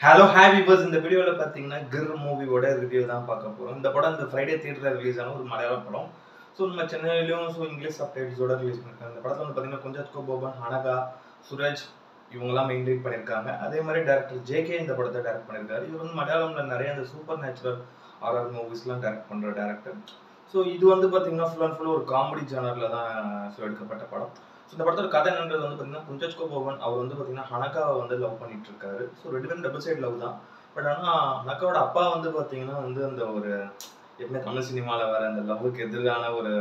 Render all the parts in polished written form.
Hello hi viewers. இந்த வீடியோவில் பார்த்தீங்கன்னா கிர் மூவியோட ரிவ்யூ தான் பார்க்க போகிறோம். இந்த படம் இந்த ஃப்ரைடே தியேட்டரில் ரிலீஸ் ஆன ஒரு மலையாள படம். ஸோ நம்ம சென்னையிலையும் இங்கிலீஷ் சப்டைட்டில்ஸோட ரிலீஸ் பண்ணியிருக்காங்க. இந்த படத்தில் வந்து பார்த்தீங்கன்னா குஞ்சத்கோ போபன், அனகா, சுரஜ் இவங்கெல்லாம் மெயின் லீட் பண்ணியிருக்காங்க. அதே மாதிரி டேரக்டர் ஜேகே இந்த படத்தை டைரக்ட் பண்ணியிருக்காரு. இவர் வந்து மலையாளம்ல நிறைய அந்த சூப்பர் நேச்சுரல் ஹாரர் மூவிஸ்லாம் டைரக்ட் பண்ணுற டேரக்டர். ஸோ இது வந்து பார்த்தீங்கன்னா ஃபுல் அண்ட் ஃபுல் ஒரு காமெடி ஜானரில் தான் எடுக்கப்பட்ட படம். ஸோ இந்த படத்தோட கதை என்னன்றது வந்து பார்த்தீங்கன்னா குஞ்சத்கோ போபன் அவர் வந்து பார்த்தீங்கன்னா ஹனகாவை வந்து லவ் பண்ணிட்டு இருக்காரு. ஸோ ரெண்டு பேரும் டபுள் சைடு லவ் தான். பட் ஆனால் ஹனகாவோட அப்பா வந்து பார்த்தீங்கன்னா வந்து அந்த ஒரு எப்பவுமே தமிழ் சினிமாவில் வர அந்த லவ்வுக்கு எதிரான ஒரு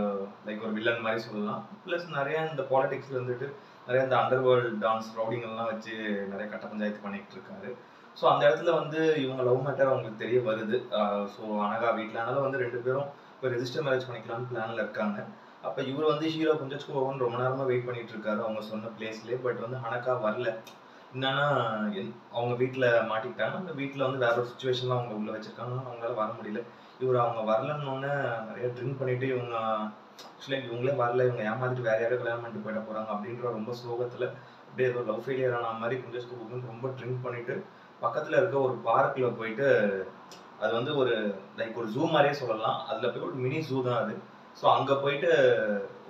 லைக் ஒரு வில்லன் மாதிரி சொல்லலாம். ப்ளஸ் நிறைய இந்த பாலிடிக்ஸில் வந்துட்டு நிறைய இந்த அண்டர் வேர்ல்டு டான்ஸ் ரவுடிங்கெல்லாம் வச்சு நிறைய கட்ட பஞ்சாயத்து பண்ணிட்டு இருக்காரு. ஸோ அந்த இடத்துல வந்து இவங்க லவ் மேட்டர் அவங்களுக்கு தெரிய வருது. ஸோ அனகா வீட்டில் அதனால வந்து ரெண்டு பேரும் இப்போ ரெஜிஸ்டர் மேரேஜ் பண்ணிக்கலாம்னு பிளானில் இருக்காங்க. அப்போ இவர் வந்து ஹீரோ குஞ்சத்கோ போபன் ரொம்ப நேரமாக வெயிட் பண்ணிட்டு இருக்காரு அவங்க சொன்ன பிளேஸ்லேயே. பட் வந்து ஹனகா வரல. என்னன்னா அவங்க வீட்டில் மாட்டிக்கிட்டாங்க. அந்த வீட்டில் வந்து வேற ஒரு சுச்சுவேஷன்லாம் அவங்க உள்ள வச்சிருக்காங்க. அவங்களால வர முடியல. இவர் அவங்க வரலன்னொன்னே நிறைய ட்ரிங்க் பண்ணிட்டு இவங்க ஆக்சுவலாக இவங்களே வரல, இவங்க ஏமாத்திட்டு வேற யாரும் கல்யாணம் பண்ணிட்டு போயிட போறாங்க அப்படின்ற ரொம்ப சோகத்தில் அப்படியே ஏதோ லவ் ஃபெயிலியர் ஆன மாதிரி குஞ்சத்கோ போபன் ரொம்ப ட்ரிங்க் பண்ணிட்டு பக்கத்தில் இருக்க ஒரு பார்க்கில் போயிட்டு அது வந்து ஒரு லைக் ஒரு ஜூ மாதிரியே சொல்லலாம். அதில் போய் ஒரு மினி ஜூ தான் அது. ஸோ அங்கே போயிட்டு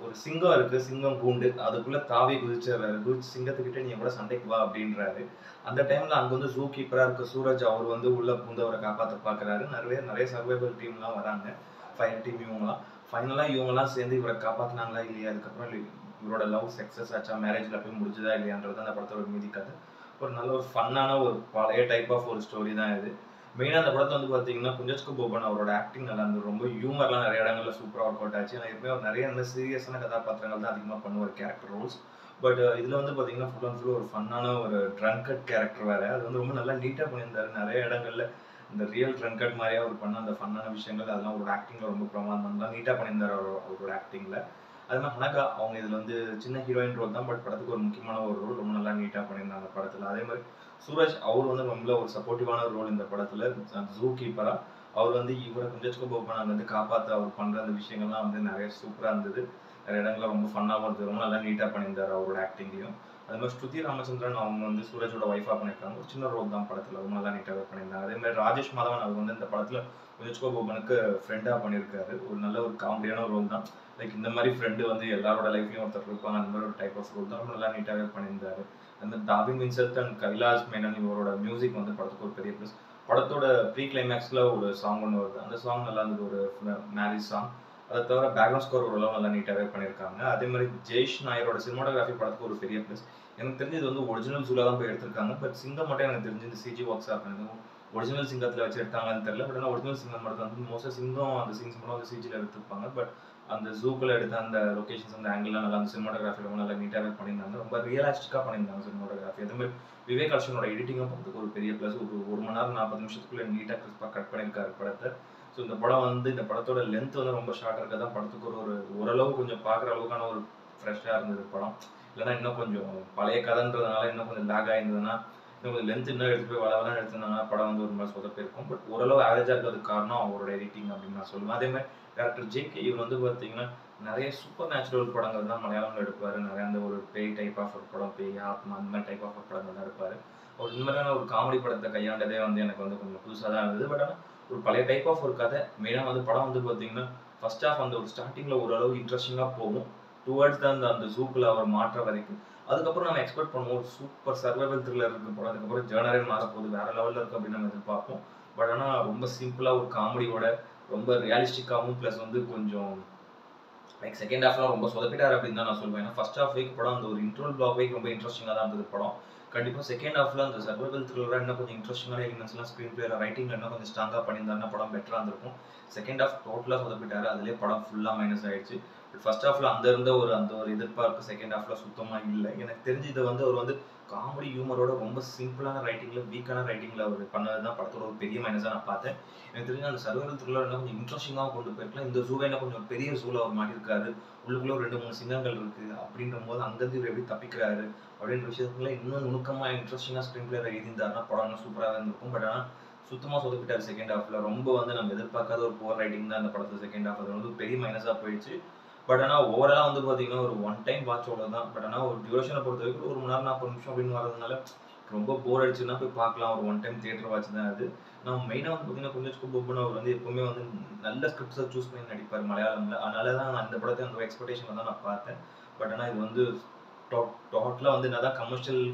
ஒரு சிங்கம் இருக்கு, சிங்கம் கூண்டு அதுக்குள்ள தாவி குதிச்சிடுறாரு. குதிச்சு சிங்கத்துக்கிட்ட நீங்க கூட சண்டைக்கு வா அப்படின்றாரு. அந்த டைம்ல அங்க வந்து ஜூ கீப்பரா இருக்க சூரஜ் அவர் வந்து உள்ள பூந்தவரை காப்பாற்ற பாக்குறாரு. நிறைய நிறைய சர்வைவல் டீம்லாம் வராங்க, ஃபயர் டீம் இவங்கலாம். ஃபைனலா இவங்கலாம் சேர்ந்து இவரை காப்பாத்தினாங்களா இல்லையா, அதுக்கப்புறம் இவரோட லவ் சக்சஸ் ஆச்சா, மேரேஜ்ல போய் முடிஞ்சதா இல்லையான்றது அந்த படத்தோட மீதி கதை. ஒரு நல்ல ஒரு ஃபன்னான ஒரு பழைய டைப் ஆஃப் ஒரு ஸ்டோரி தான் இது. மெயினாக அந்த படத்தை வந்து பார்த்தீங்கன்னா குஞ்சத்கோ போபன் அவரோட ஆக்டிங் நல்லா இருந்தது. ரொம்ப ஹியூமர்லாம் நிறைய இடங்கள்ல சூப்பராக ஒர்க் அவுட் ஆச்சு. ஆனால் எப்பவுமே அவர் நிறைய இந்த சீரியஸான கதாபாத்திரங்கள் தான் அதிகமாக பண்ணுவார், கேரக்டர் ரோல்ஸ். பட் இதில் வந்து பார்த்தீங்கன்னா ஃபுல் அண்ட் ஃபுல் ஒரு ஃபன்னான ஒரு ட்ரங்கட் கேரக்டர் வேறு. அது வந்து ரொம்ப நல்லா நீட்டாக பண்ணியிருந்தாரு. நிறைய இடங்கள்ல இந்த ரியல் ட்ரங்கட் மாதிரியே அவர் பண்ண அந்த ஃபன்னான விஷயங்கள் அதெல்லாம் அவரோட ஆக்டிங்கில் ரொம்ப பிரமாதம் நீட்டாக பண்ணியிருந்தார் அவரோட ஆக்டிங்கில். அது மாதிரி ஹனகா அவங்க இதில் வந்து சின்ன ஹீரோயின் ரோல் தான். பட் படத்துக்கு ஒரு முக்கியமான ஒரு ரோல் ரொம்ப நல்லா நீட்டாக பண்ணியிருந்தாங்க படத்தில். அதே மாதிரி சூரஜ் அவர் வந்து ரொம்ப ஒரு சப்போர்ட்டிவான ரோல் இந்த படத்துல. ஜூ கீப்பரா அவர் வந்து இவரை குஞ்சத்கோ போபன் வந்து காப்பாற்ற அவர் பண்ற அந்த விஷயங்கள்லாம் வந்து நிறைய சூப்பரா இருந்தது. நிறைய இடங்கள்ல ரொம்ப ஃபன்னாகவும் இருந்தது. ரொம்ப நல்லா நீட்டா பண்ணியிருந்தாரு அவரோட ஆக்டிங்லையும். அது மாதிரி ஸ்ருதி ராமச்சந்திரன் அவங்க வந்து சூரஜோட ஒய்ஃபா பண்ணியிருக்காங்க. ஒரு சின்ன ரோல் தான் படத்துல, ரொம்ப நல்லா நீட்டாகவே பண்ணியிருந்தாங்க. அதே மாதிரி ராஜேஷ் மாதவன் அவர் வந்து இந்த படத்துல குஞ்சத்கோ போபனுக்கு ஃப்ரெண்டா பண்ணியிருக்காரு. ஒரு நல்ல ஒரு காமெடியான ரோல் தான். லைக் இந்த மாதிரி ஃப்ரெண்டு வந்து எல்லாரோட லைஃப்லயும் ஒருத்தர் இருப்பாங்க, அந்த மாதிரி ஒரு டைப் ஆஃப் ரோல் தான். ரொம்ப நல்லா நீட்டாகவே பண்ணியிருந்தாரு. அந்த டாபிங் வின்சென்ட் அண்ட் கைலாஷ் மேனன் இவரோட மியூசிக் வந்து படத்துக்கு ஒரு பெரிய ப்ளஸ். படத்தோட ப்ரீ கிளைமேக்ஸில் ஒரு சாங் ஒன்று வருது. அந்த சாங் நல்லா இருந்தது, ஒரு மேரேஜ் சாங். அதை தவிர பேக்ரவுண்ட் ஸ்கோர் ஓரளவு நல்லா நீட்டாகவே பண்ணியிருக்காங்க. அதே மாதிரி ஜெய்ஷ் நாயரோட சினிமாட்டோகிராஃபி படத்துக்கு ஒரு பெரிய ப்ளஸ். எனக்கு தெரிஞ்சு இது வந்து ஒரிஜினல் ஜூல தான் போய் எடுத்திருக்காங்க. பட் சிங்கம் மட்டும் எனக்கு தெரிஞ்சு இந்த சிஜி ஒர்க்ஸாக இருக்கும். ஒரிஜினல் சிங்கத்தில் வச்சு எடுத்தாங்கன்னு தெரியல. பட் ஆனால் ஒரிஜினல் சிங்கம் மட்டும் வந்து மோஸ்ட்டாக சிங்கம் அந்த சீன்ஸ் மட்டும் வந்து சிஜியில் எடுத்திருப்பாங்க. பட் அந்த ஜூக்குள்ள எடுத்த அந்த லொகேஷன்ஸ், அந்த ஆங்கிள்லாம் நல்லா, அந்த சினிமாட்டோகிராஃபி ரொம்ப நல்லா நீட்டாகவே பண்ணியிருந்தாங்க. ரொம்ப ரியலிஸ்டிக்காக பண்ணியிருந்தாங்க சினிமாட்டோகிராஃபி. அதே மாதிரி விவேக் அர்ஷனோட எடிட்டிங்கும் பார்த்துக்கு ஒரு பெரிய ப்ளஸ். ஒரு மணி நேரம் 40 நிமிஷத்துக்குள்ள நீட்டாக கிறிஸ்பாக கட் பண்ணியிருக்காரு படத்தை. ஸோ இந்த படம் வந்து இந்த படத்தோட லென்த் வந்து ரொம்ப ஷார்ட்டாக இருக்க தான் படத்துக்கு ஓரளவு கொஞ்சம் பார்க்குற அளவுக்கான ஒரு ஃப்ரெஷ்ஷாக இருந்தது படம். இல்லைன்னா இன்னும் கொஞ்சம் பழைய கதைன்றதுனால இன்னும் கொஞ்சம் லேக் ஆயிருந்ததுன்னா, இன்னும் கொஞ்சம் லென்த் இன்னும் எடுத்து போய் வளவலாம் எடுத்திருந்தாங்கன்னா படம் வந்து ஒரு மாதிரி சொதப்பிருக்கும். பட் ஓரளவு ஆவரேஜாக இருக்கிறதுக்கு காரணம் அவரோட எடிட்டிங் அப்படின்னு நான் சொல்லுவேன். அதே மாதிரி டேரக்டர் ஜேகே இவர் வந்து பார்த்தீங்கன்னா நிறைய சூப்பர் நேச்சுரல் படங்கள் தான் மலையாளம்ல எடுப்பாரு. நிறைய அந்த ஒரு பேய் டைப் ஆஃப் ஒரு படம், பேய் ஆத்மா அந்த மாதிரி டைப் ஆஃப் படங்கள் தான் எடுப்பாரு. அவர் இந்த மாதிரியான ஒரு காமெடி படத்தை கையாண்டதே வந்து எனக்கு வந்து கொஞ்சம் புதுசாக தான் இருந்தது. பட் ஆனால் ஒரு பழைய டைப் ஆஃப் ஒரு கதை. மெயினாக வந்து படம் வந்து பார்த்தீங்கன்னா ஃபர்ஸ்ட் ஹாஃப் அந்த ஒரு ஸ்டார்டிங்கில் ஓரளவு இன்ட்ரெஸ்டிங்காக போகும். டுவர்ட்ஸ் தான் அந்த ஜூக்கில் அவர் மாற்ற வரைக்கும். அதுக்கப்புறம் நம்ம எக்ஸ்பெக்ட் பண்ணுவோம் ஒரு சூப்பர் சர்வைவல் த்ரில்லர் இருக்க படம். அதுக்கப்புறம் ஜேர்னரே மாறப்போகுது, வேற லெவலில் இருக்குது அப்படின்னு நம்ம எதிர்பார்ப்போம். பட் ஆனால் ரொம்ப சிம்பிளாக ஒரு காமெடியோட ரொம்ப ரியலிஸ்டிக்காகவும் ப்ளஸ் வந்து கொஞ்சம் லைக் செகண்ட் ஹாஃப்லாம் ரொம்ப சொதப்பிட்டார் அப்படின்னு தான் நான் சொல்லுவேன். ஏன்னா ஃபர்ஸ்ட் ஹாஃப் வீக் படம் அந்த ஒரு இன்ட்ரோல் பிளாக் வீக் ரொம்ப இன்ட்ரெஸ்டிங்காக தான் இருந்தது படம். கண்டிப்பாக செகண்ட் ஹாஃப்ல அந்த சர்வைவல் த்ரில்லராக இன்னும் கொஞ்சம் இன்ட்ரெஸ்டிங்கான எலிமெண்ட்ஸ்லாம் ஸ்க்ரீன் பிளேல ரைட்டிங்ல இன்னும் கொஞ்சம் ஸ்ட்ராங்காக பண்ணியிருந்தாருன்னா படம் பெட்டராக இருந்திருக்கும். செகண்ட் ஹாஃப் டோட்டலாக சொதப்பிட்டாரு. அதிலே படம் ஃபுல்லாக மைனஸ் ஆயிடுச்சு. பட் ஃபர்ஸ்ட் ஹாஃப்ல அந்த ஒரு எதிர்பார்ப்பு செகண்ட் ஹாஃப்ல சுத்தமாக இல்லை. எனக்கு தெரிஞ்சு இதை வந்து அவர் வந்து காமெடி ஹியூமரோட ரொம்ப சிம்பிளான ரைட்டிங்ல, வீக்கான ரைட்டிங்ல அவர் பண்ணது தான் படத்தோட ஒரு பெரிய மைனஸாக நான் பார்த்தேன். எனக்கு தெரிஞ்சு அந்த சர்வைவல் த்ரில்லர் இன்னும் கொஞ்சம் இன்ட்ரெஸ்டிங்காக கொண்டு போயிருக்கலாம். இந்த ஜூவை என்ன கொஞ்சம் பெரிய ஜூல அவர் மாட்டியிருக்காரு. உள்ளுக்குள்ள ஒரு 2-3 சிங்கங்கள் இருக்கு அப்படின்ற போது அங்கேருந்து இவர் எப்படி தப்பிக்கிறாரு அப்படின்ற விஷயத்துல இன்னும் நுணுக்கமா இன்ட்ரெஸ்டிங்காக ஸ்க்ரீன் பிளேல எழுதியிருந்தாருன்னா படம் இன்னும் சூப்பராக இருந்திருக்கும். பட் ஆனால் சுத்தமாக சொதப்பிட்டார் செகண்ட் ஹாஃப்ல. ரொம்ப வந்து நம்ம எதிர்பார்க்காத ஒரு போர் ரைட்டிங் தான் அந்த படத்துல செகண்ட் ஹாஃப். அது வந்து பெரிய மைனஸாக போயிடுச்சு. பட் ஆனால் ஓவராலாக வந்து பார்த்தீங்கன்னா ஒரு ஒன் டைம் வாட்ச் அவ்வளோ தான். பட் ஆனால் ஒரு டியூரேஷனை பொறுத்த வரைக்கும் ஒரு மணி நேரம் 40 நிமிஷம் அப்படின்னு வரதுனால ரொம்ப போர் அடிச்சுன்னா போய் பார்க்கலாம். ஒரு ஒன் டைம் தியேட்டர் வாட்ச் தான் அது. நான் மெயினா வந்து பார்த்தீங்கன்னா, குஞ்ச போபன் அவர் வந்து எப்பவுமே வந்து நல்ல ஸ்கிரிப்ட்ஸ சூஸ் பண்ணி நடிப்பாரு மலையாளம்ல. அதனால தான் நான் இந்த படத்த அந்த எக்ஸ்பெக்டேஷன்ல தான் நான் பார்த்தேன். பட் ஆனா இது வந்து டோட்டலா வந்து என்னதான் கமர்ஷியல்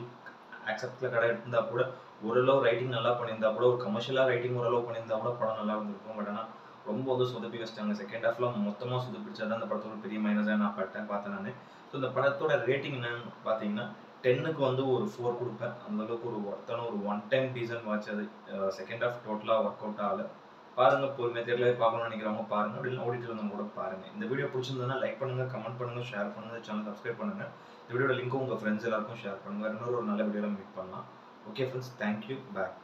அக்செப்ட்ல கடை இருந்தா கூட, ஓரளவு ரைட்டிங் நல்லா பண்ணியிருந்தா கூட, ஒரு கமர்ஷியலா ரைட்டிங் ஓரளவு பண்ணியிருந்தா கூட படம் நல்லா இருந்திருக்கும். பட் ஆனா ரொம்ப வந்து சொதப்பி வச்சுட்டாங்க. செகண்ட் ஹாஃப்ல மொத்தமா சொதப்பிச்சது தான் இந்த படத்தோட பெரிய மைனஸா நான் பார்த்தேன் நானு. ஸோ இந்த படத்தோட ரேட்டிங் என்னன்னு பார்த்தீங்கன்னா, 10க்கு வந்து ஒரு 4 குடுப்பேன். அந்த அளவுக்கு ஒரு ஒர்த்தான ஒரு ஒன் டைம் டீசன்ட் வாட்ச் அது. செகண்ட் ஹாஃப் டோட்டலா ஒர்க் அவுட் ஆகல. பாருங்க பொறுமையா தியேட்டர்ல போய் பார்க்கணும்னு நினைக்கிறவங்க பாருங்க. அப்படி இல்லைனா ஓடிடில இருந்தவங்க கூட பாருங்க. இந்த வீடியோ பிடிச்சிருந்ததுன்னா லைக் பண்ணுங்க, கமெண்ட் பண்ணுங்க, ஷேர் பண்ணுங்க, சேனல் சப்ஸ்கிரைப் பண்ணுங்க. இந்த வீடியோட லிங்க்கும் உங்க ஃப்ரெண்ட்ஸ் எல்லாருக்கும் ஷேர் பண்ணுங்க. இன்னொரு ஒரு நல்ல வீடியோல மீட் பண்ணலாம். Okay friends, thank you. Bye.